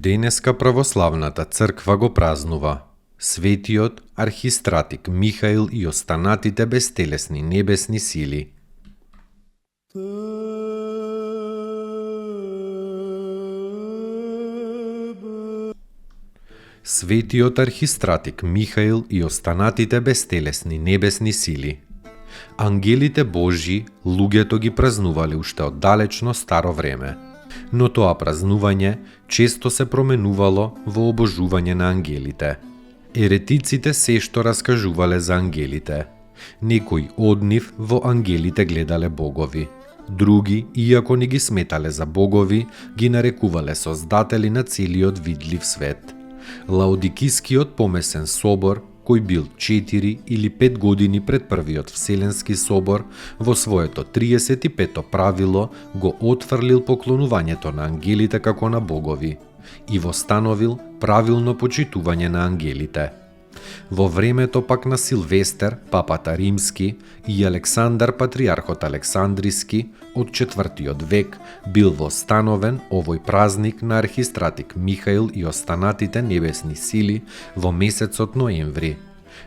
Денеска православната црква го празнува светиот архистратик Михаил и останатите бестелесни небесни сили. Светиот архистратик Михаил и останатите бестелесни небесни сили. Ангелите Божји луѓето ги празнувале уште од далечно старо време. Но тоа празнување често се променувало во обожување на ангелите. Еретиците се што раскажувале за ангелите. Некои од нив во ангелите гледале богови. Други, иако не ги сметале за богови, ги нарекувале создатели на целиот видлив свет. Лаодикискиот помесен собор, кој бил 4 или 5 години пред првиот Вселенски собор, во своето 35-то правило го отфрлил поклонувањето на ангелите како на богови и востановил правилно почитување на ангелите. Во времето пак на Силвестер, папата римски, и Александар, патриархот Александриски, од 4 век бил востановен овој празник на архистратик Михаил и останатите небесни сили во месецот ноември.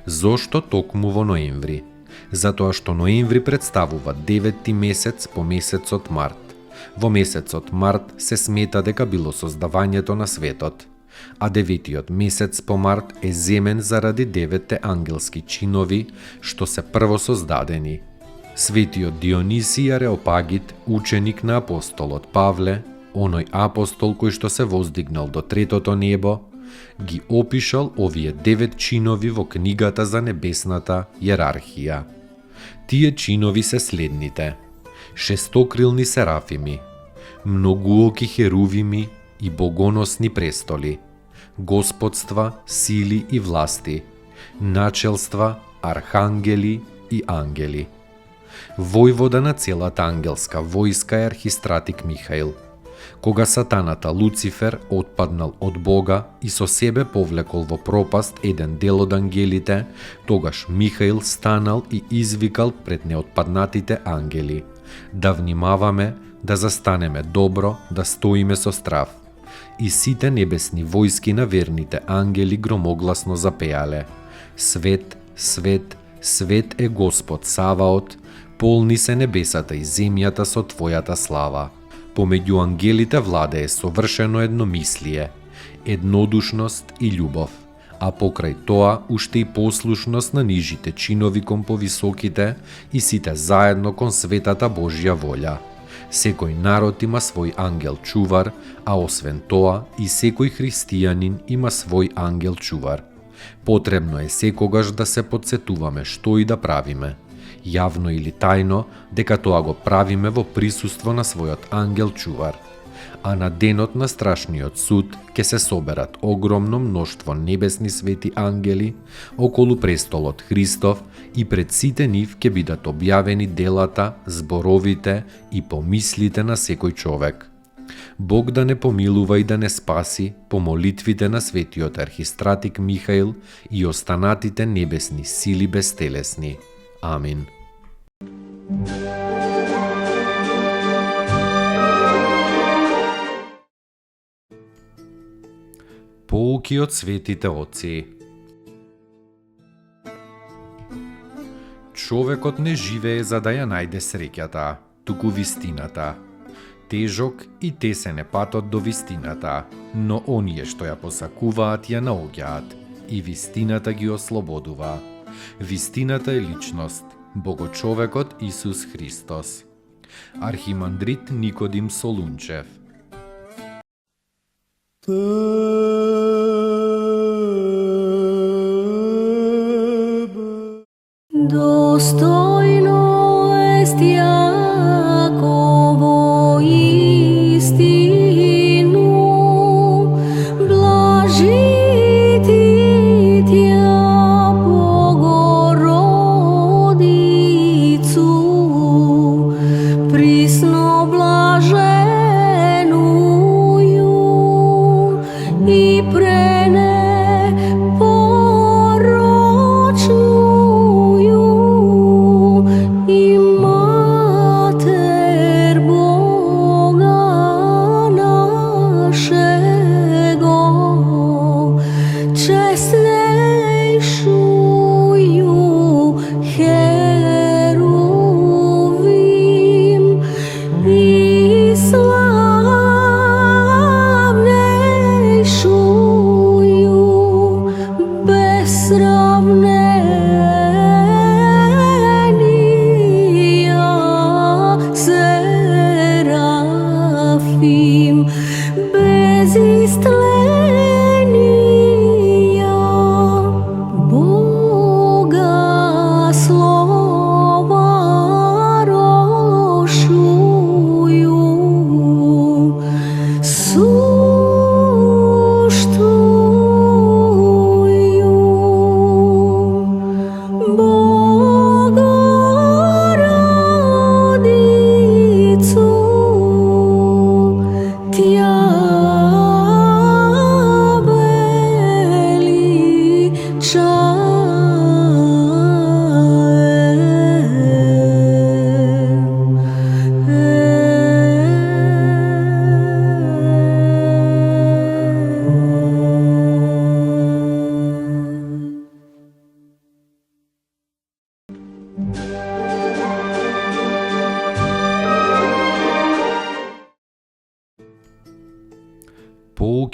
Зошто токму во ноември? Затоа што ноември представува 9-ти месец по месецот март. Во месецот март се смета дека било создавањето на светот, а 9-тиот месец по март е земен заради 9-те ангелски чинови што се прво создадени. Светиот Дионисий Ареопагит, ученик на апостолот Павле, оној апостол кој што се воздигнал до третото небо, ги опишал овие 9 чинови во книгата за небесната јерархија. Тие чинови се следните: шестокрилни серафими, многуоки херувими и богоносни престоли, господства, сили и власти, начелства, архангели и ангели. Војвода на целата ангелска војска е архистратик Михаил. Кога сатаната Луцифер отпаднал од Бога и со себе повлекол во пропаст еден дел од ангелите, тогаш Михаил станал и извикал пред неотпаднатите ангели: да внимаваме, да застанеме добро, да стоиме со страв. И сите небесни војски на верните ангели громогласно запеале: свет, свет, свет е Господ Саваот, полни се небесата и земјата со Твојата слава. Помеѓу ангелите владее совршено едномислие, еднодушност и љубов, а покрај тоа уште и послушност на нижите чинови кон повисоките и сите заедно кон светата Божја волја. Секој народ има свој ангел чувар, а освен тоа и секој христијанин има свој ангел чувар. Потребно е секогаш да се подсетуваме што и да правиме, јавно или тајно, дека тоа го правиме во присуство на својот ангел чувар. А на денот на страшниот суд ќе се соберат огромно мноштво небесни свети ангели околу престолот Христов и пред сите нив ќе бидат објавени делата, зборовите и помислите на секој човек. Бог да не помилува и да не спаси по молитвите на светиот архистратик Михаил и останатите небесни сили бестелесни. Амин. Поуки од светите отци. Човекот не живее за да ја најде среќата, туку вистината. Тежок и тесен е патот до вистината, но оние што ја посакуваат ја наоѓаат и вистината ги ослободува. Вистината е личност, Богочовекот Исус Христос. Архимандрит Никодим Солунчев. Достойно est Iaco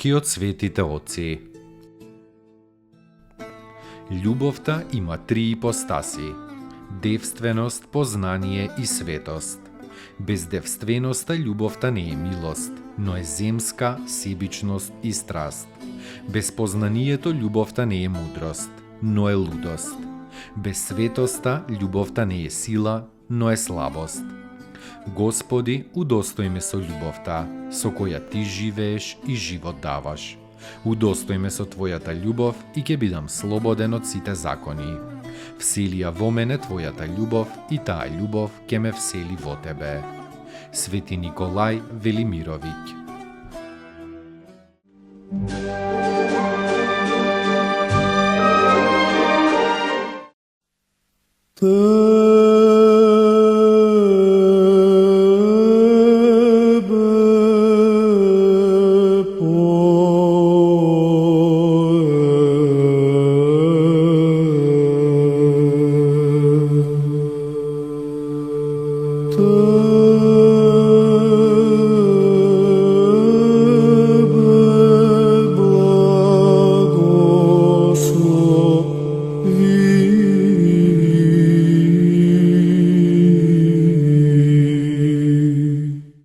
Поруки од светите отци. Љубовта има три ипостаси: девственост, познание и светост. Без девственоста љубовта не е милост, но е земска, себичност и страст. Без познанието љубовта не е мудрост, но е лудост. Без светоста љубовта не е сила, но е слабост. Господи, удостој ме со љубовта, со која Ти живееш и живот даваш. Удостој ме со Твојата љубов и ќе бидам слободен од сите закони. Всели ја во мене Твојата љубов и таа љубов ќе ме всели во Тебе. Свети Николај Велимировиќ. Ты